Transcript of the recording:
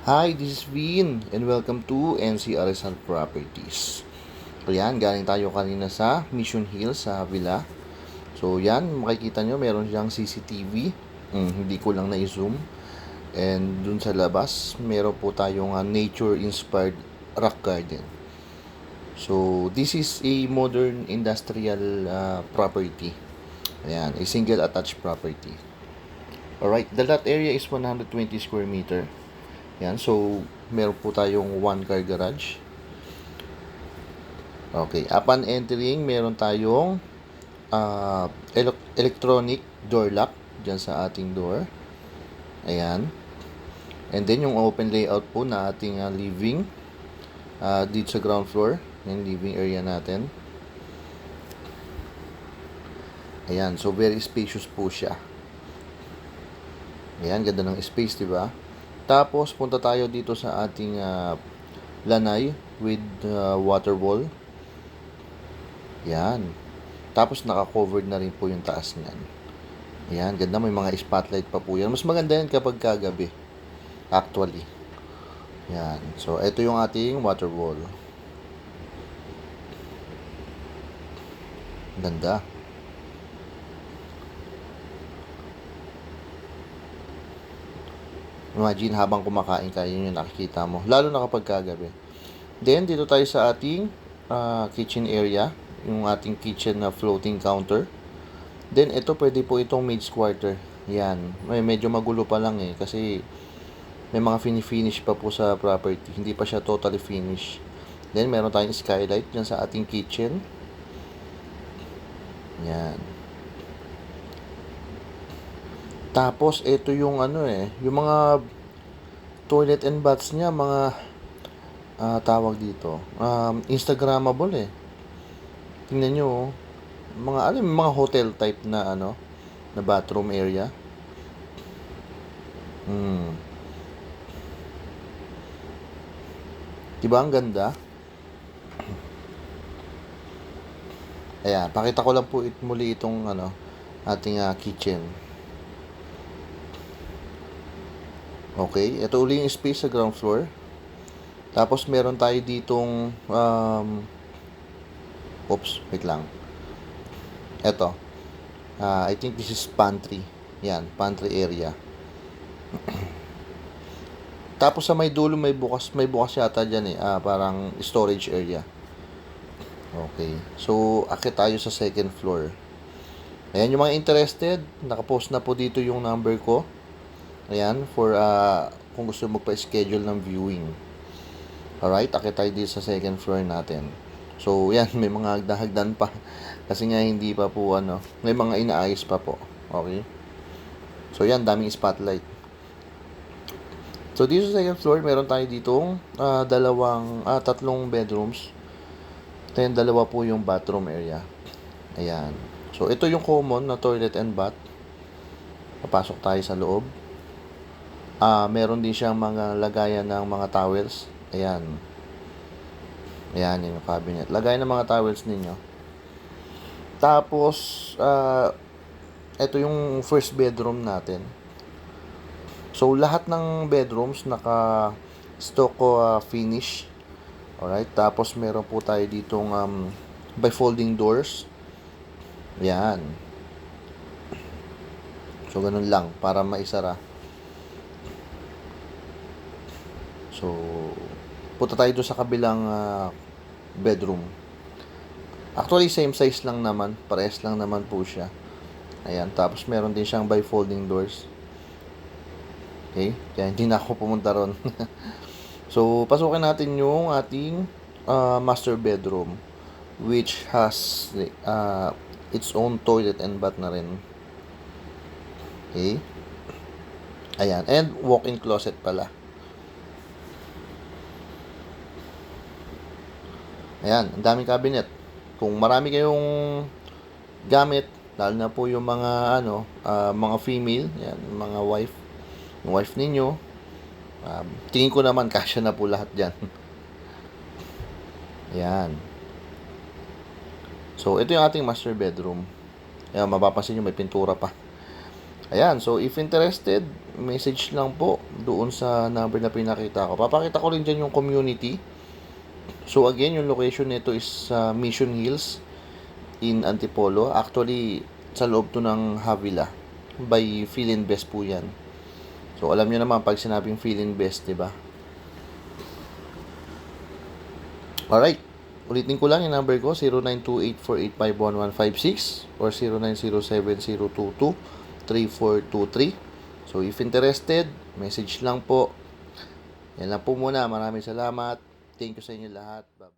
Hi, this is Vin and welcome to NC Rizal Properties. So yan, galing tayo kanina sa Mission Hill sa Villa. So yan, makikita nyo meron siyang CCTV. Hindi ko lang na-zoom. And dun sa labas, meron po tayong nature-inspired rock garden. So this is a modern industrial property. Ayan, a single attached property. Alright, the lot area is 120 square meter. Yan, so meron po tayong one car garage. Okay, upon entering, meron tayong electronic door lock dyan sa ating door. Ayan. And then yung open layout po na ating living dito sa ground floor, yung living area natin. Ayan, so very spacious po siya. Ayan, ganda ng space, di ba? Tapos, punta tayo dito sa ating lanay with water wall. Yan. Tapos, naka-covered na rin po yung taas niyan. Yan, ganda. May mga spotlight pa po yan. Mas maganda yan kapag kagabi. Actually. Yan. So, ito yung ating water wall. Ganda. Imagine habang kumakain ka, yun yung nakikita mo. Lalo na kapag kagabi. Then, dito tayo sa ating kitchen area. Yung ating kitchen na floating counter. Then, ito pwede po itong maid's quarter. Yan. Medyo magulo pa lang eh. Kasi, may mga finish pa po sa property. Hindi pa siya totally finished. Then, meron tayong skylight dyan sa ating kitchen. Yan. Tapos, ito yung yung mga toilet and baths niya, mga tawag dito, Instagrammable eh. Tingnan nyo, mga hotel type na na bathroom area. Diba ang ganda? Ayan, pakita ko lang po muli itong ating kitchen. Okay, ito uli yung space sa ground floor. Tapos meron tayo ditong wait lang. Ito. I think this is pantry. Yan, pantry area. Tapos sa may dulo may bukas yata diyan eh. Parang storage area. Okay. So, akit tayo sa second floor. Ayan yung mga interested, nakapost na po dito yung number ko. Ayan, for kung gusto magpa-schedule ng viewing. Alright, akit tayo dito sa second floor natin. So, yan, may mga hagdan pa. Kasi nga hindi pa po may mga inaayos pa po. Okay? So, yan, daming spotlight. So, dito sa second floor, meron tayo ditong tatlong bedrooms. Then, dalawa po yung bathroom area. Ayan. So, ito yung common na toilet and bath. Papasok tayo sa loob. Meron din siyang mga lagayan ng mga towels. Ayan. Ayan yung cabinet. Lagay ng mga towels ninyo. Tapos, ito yung first bedroom natin. So, lahat ng bedrooms naka-stock finish. Alright. Tapos, meron po tayo ditong bifolding doors. Ayan. So, ganun lang para maisara. So, punta tayo doon sa kabilang bedroom. Actually, same size lang naman. Parehas lang naman po siya. Ayan. Tapos, meron din siyang bifolding doors. Okay? Kaya hindi na ako pumunta ron. So, pasukin natin yung ating master bedroom. Which has its own toilet and bath na rin. Okay? Ayan. And walk-in closet pala. Ayan, ang daming cabinet. Kung marami kayong gamit, lalo na po yung mga mga female, yan, mga wife, yung wife ninyo, tingin ko naman kasya na po lahat diyan. Ayan. So, ito yung ating master bedroom. Ayan, mapapansin nyo may pintura pa. Ayan, so if interested, message lang po doon sa number na pinakita ko. Papakita ko rin dyan yung community. So again, yung location nito is sa Mission Hills in Antipolo. Actually, sa loob to ng Havila. By Philinvest po yan. So alam nyo naman pag sinabing Philinvest, di ba? Alright. Ulitin ko lang yung number ko, 0928-485-1156 or 0907-022-3423. So, if interested, message lang po. Yan lang po muna. Maraming salamat. Thank you sa inyo lahat. Bye-bye.